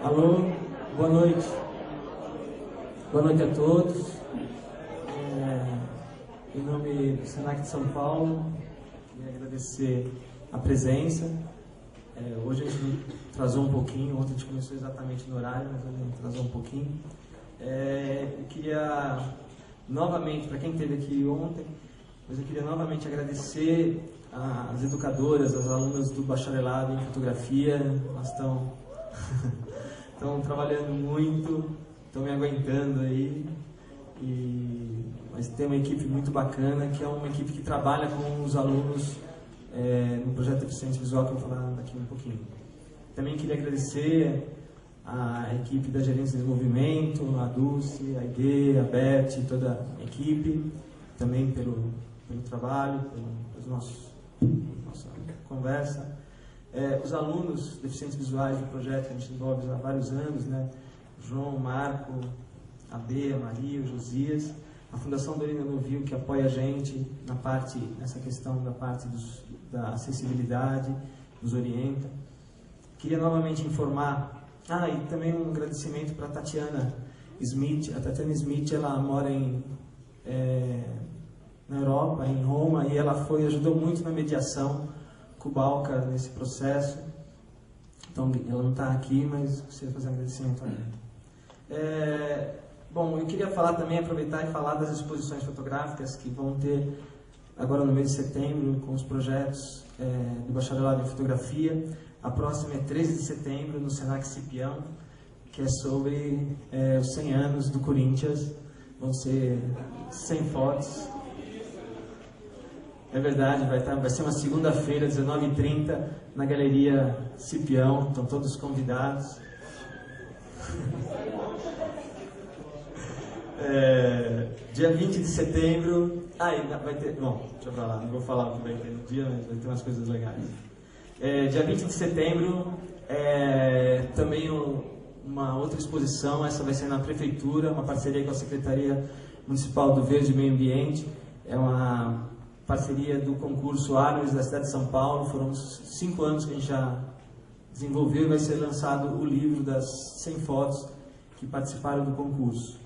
Alô, boa noite. Boa noite a todos. Em nome do Senac de São Paulo, queria agradecer a presença. Hoje a gente atrasou um pouquinho, ontem a gente começou exatamente no horário, mas hoje a gente atrasou um pouquinho. Eu queria novamente, para quem esteve aqui ontem, mas eu queria novamente agradecer às educadoras, às alunas do bacharelado em fotografia. Elas estão trabalhando muito, estão me aguentando aí, mas tem uma equipe muito bacana, que é uma equipe que trabalha com os alunos no projeto Deficiência Visual, que eu vou falar daqui um pouquinho. Também queria agradecer a equipe da Gerência de Desenvolvimento, a Dulce, a Ide, a Beth, toda a equipe, também pelo trabalho, pela nossa conversa. Os alunos deficientes visuais do projeto que a gente desenvolve há vários anos, né? João, Marco, a Bea, a Maria, o Josias, a Fundação Dorina Novil, que apoia a gente nessa questão da parte da acessibilidade, nos orienta. Queria novamente informar, e também um agradecimento para a Tatiana Smith. A Tatiana Smith, ela mora na Europa, em Roma, e ela ajudou muito na mediação com o Balca nesse processo. Então, ela não está aqui, mas gostaria de fazer um agradecimento a ela. Bom, eu queria aproveitar e falar das exposições fotográficas que vão ter agora no mês de setembro, com os projetos do bacharelado em fotografia. A próxima é 13 de setembro, no Senac Cipião, que é sobre os 100 anos do Corinthians. Vão ser 100 fotos. É verdade, vai ser uma segunda-feira, 19h30, na Galeria Cipião. Estão todos convidados. Dia 20 de setembro... vai ter... Bom, deixa eu falar, não vou falar o que vai ter no dia, mas vai ter umas coisas legais. Dia 20 de setembro, também uma outra exposição. Essa vai ser na Prefeitura, uma parceria com a Secretaria Municipal do Verde e Meio Ambiente. É uma parceria do concurso Árvores da cidade de São Paulo. Foram 5 anos que a gente já desenvolveu e vai ser lançado o livro das 100 fotos que participaram do concurso.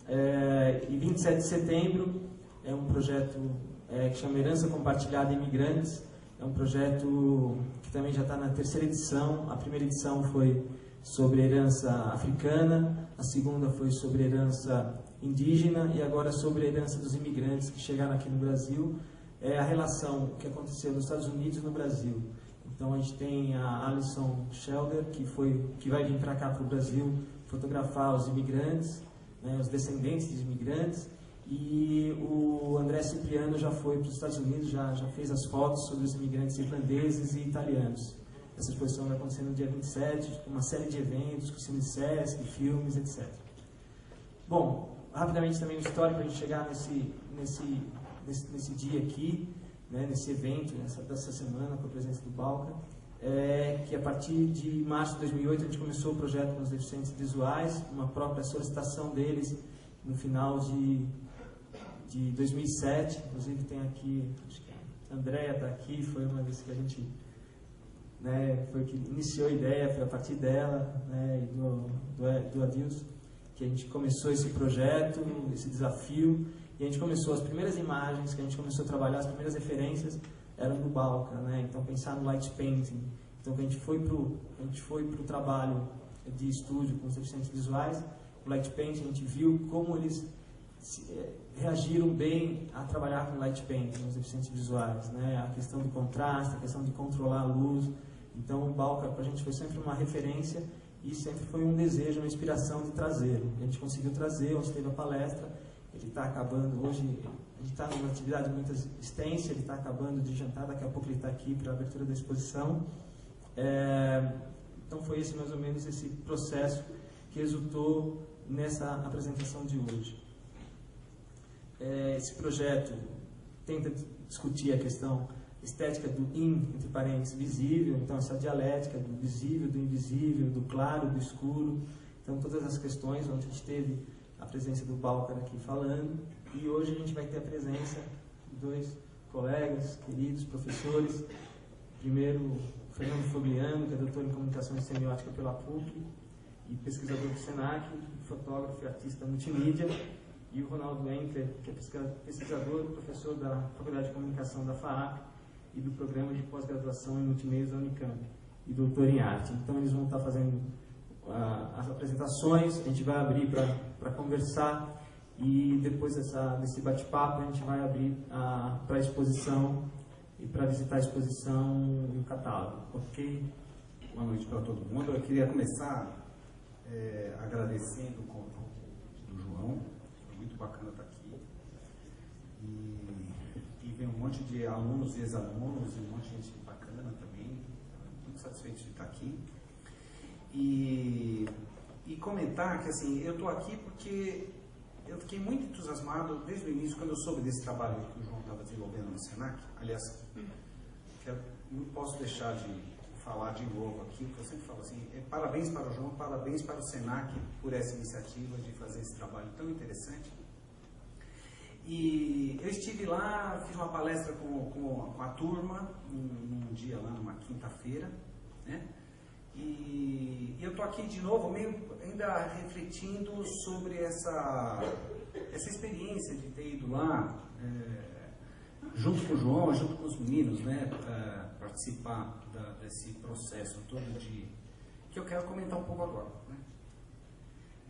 E 27 de setembro é um projeto que chama Herança Compartilhada Imigrantes. É um projeto que também já está na 3ª edição. A primeira edição foi sobre herança africana, a segunda foi sobre herança indígena e agora sobre a herança dos imigrantes que chegaram aqui no Brasil. A relação que aconteceu nos Estados Unidos e no Brasil. Então a gente tem a Alison Shelder, que vai vir para cá para o Brasil fotografar os imigrantes, né, os descendentes dos imigrantes, e o André Cipriano já foi para os Estados Unidos, já fez as fotos sobre os imigrantes irlandeses e italianos. Essa exposição vai acontecer no dia 27, com uma série de eventos, com cine Sesc, filmes, etc. Bom, rapidamente também o histórico para a gente chegar nesse dia aqui, né, nesse evento, dessa semana, com a presença do Balca, que a partir de março de 2008 a gente começou o projeto com os deficientes visuais, uma própria solicitação deles no final de 2007. Inclusive tem aqui, acho que a Andrea está aqui, foi uma das que a gente, né, foi que iniciou a ideia, foi a partir dela, né, e do Adilson, que a gente começou esse projeto, esse desafio. E a gente começou, as primeiras imagens que a gente começou a trabalhar, as primeiras referências eram do Balca, né? Então pensar no light painting. Então a gente foi pro trabalho de estúdio com os deficientes visuais. O light painting, a gente viu como eles reagiram bem a trabalhar com light painting, os deficientes visuais, né? A questão do contraste, a questão de controlar a luz. Então o Balca para a gente foi sempre uma referência e sempre foi um desejo, uma inspiração de trazê-lo. A gente conseguiu trazer, onde teve a palestra. Ele está acabando, hoje a gente está numa atividade muito extensa, ele está acabando de jantar, daqui a pouco ele está aqui para a abertura da exposição. Então foi esse mais ou menos esse processo que resultou nessa apresentação de hoje. Esse projeto tenta discutir a questão estética do entre parênteses, visível, então essa dialética do visível, do invisível, do claro, do escuro. Então todas as questões onde a gente teve a presença do Balca aqui falando, e hoje a gente vai ter a presença de 2 colegas, queridos professores. Primeiro, Fernando Fogliano, que é doutor em Comunicação e Semiótica pela PUC, e pesquisador do SENAC, fotógrafo e artista multimídia, e o Ronaldo Enkler, que é pesquisador e professor da Faculdade de Comunicação da FAAP e do Programa de Pós-Graduação em Multimeios da Unicamp, e doutor em arte. Então eles vão estar fazendo as apresentações, a gente vai abrir para conversar, e depois desse bate-papo a gente vai abrir para a exposição e para visitar a exposição e o catálogo, ok? Boa noite para todo mundo. Eu queria começar agradecendo o convite do João. Foi muito bacana estar aqui. E vem um monte de alunos e ex-alunos, e um monte de gente bacana também. Muito satisfeito de estar aqui. E comentar que, assim, eu estou aqui porque eu fiquei muito entusiasmado desde o início, quando eu soube desse trabalho que o João estava desenvolvendo no SENAC. Aliás, não posso deixar de falar de novo aqui, porque eu sempre falo assim, parabéns para o João, parabéns para o SENAC por essa iniciativa de fazer esse trabalho tão interessante. E eu estive lá, fiz uma palestra com a turma, num dia lá, numa quinta-feira, né? E eu estou aqui de novo, meio ainda refletindo sobre essa experiência de ter ido lá, junto com o João, junto com os meninos, né, para participar desse processo todo que eu quero comentar um pouco agora, né?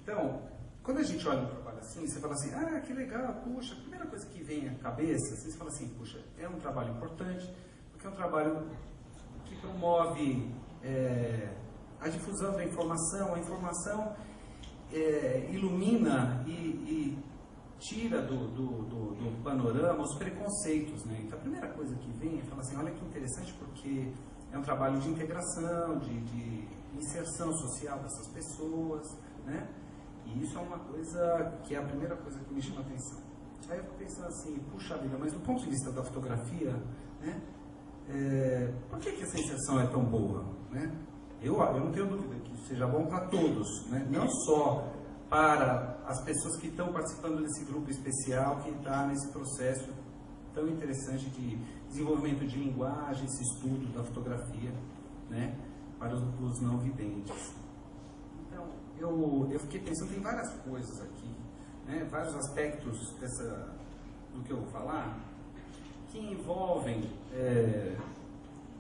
Então, quando a gente olha um trabalho assim, você fala assim, ah, que legal, puxa, a primeira coisa que vem à cabeça, você fala assim, puxa, é um trabalho importante, porque é um trabalho que promove a difusão da informação, a informação ilumina e tira do panorama os preconceitos, né? Então a primeira coisa que vem é falar assim, olha que interessante, porque é um trabalho de integração, de inserção social dessas pessoas, né? E isso é uma coisa que é a primeira coisa que me chama a atenção. Aí eu fico pensando assim, puxa vida, mas do ponto de vista da fotografia, né? Por que essa inserção é tão boa, né? Eu não tenho dúvida que isso seja bom para todos, né? Não só para as pessoas que estão participando desse grupo especial, que está nesse processo tão interessante de desenvolvimento de linguagem, esse estudo da fotografia, né? Para os não videntes. Então, eu fiquei pensando, tem várias coisas aqui, né? Vários aspectos do que eu vou falar, que envolvem,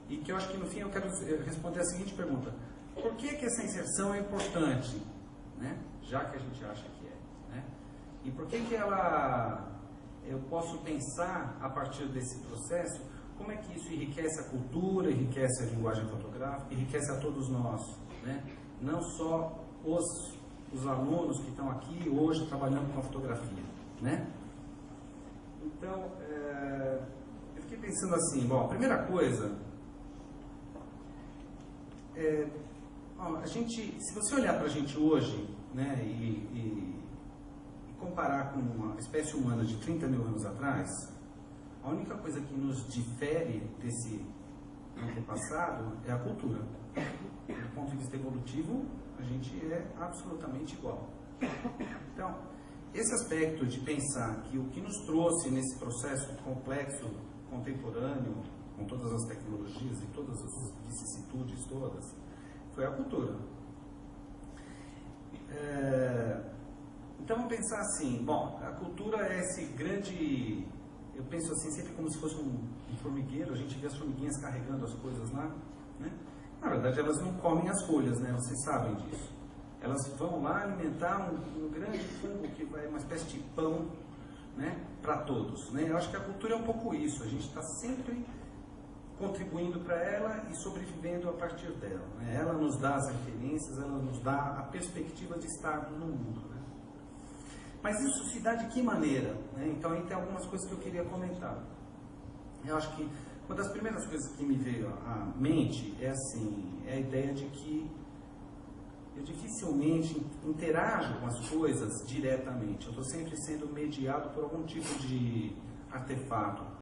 e que eu acho que no fim eu quero responder a seguinte pergunta: por que essa inserção é importante, né? Já que a gente acha que é, né? E por que eu posso pensar a partir desse processo, como é que isso enriquece a cultura, enriquece a linguagem fotográfica, enriquece a todos nós, né? Não só os alunos que estão aqui hoje trabalhando com a fotografia, né? Então, eu fiquei pensando assim, bom, a primeira coisa, se você olhar para a gente hoje, né, e comparar com uma espécie humana de 30 mil anos atrás, a única coisa que nos difere desse antepassado é a cultura. Do ponto de vista evolutivo, a gente é absolutamente igual. Então, esse aspecto de pensar que o que nos trouxe nesse processo complexo, contemporâneo, com todas as tecnologias e todas as vicissitudes todas, foi a cultura. Então vamos pensar assim, bom, a cultura é esse grande, eu penso assim sempre como se fosse um formigueiro, a gente vê as formiguinhas carregando as coisas lá, né? Na verdade elas não comem as folhas, né? Vocês sabem disso. Elas vão lá alimentar um grande fungo que vai, uma espécie de pão, né, para todos, né? Eu acho que a cultura é um pouco isso, a gente está sempre contribuindo para ela e sobrevivendo a partir dela, né? Ela nos dá as referências, ela nos dá a perspectiva de estar no mundo, né? Mas isso se dá de que maneira, né? Então aí tem algumas coisas que eu queria comentar. Eu acho que uma das primeiras coisas que me veio à mente é assim, é a ideia de que eu dificilmente interajo com as coisas diretamente. Eu estou sempre sendo mediado por algum tipo de artefato,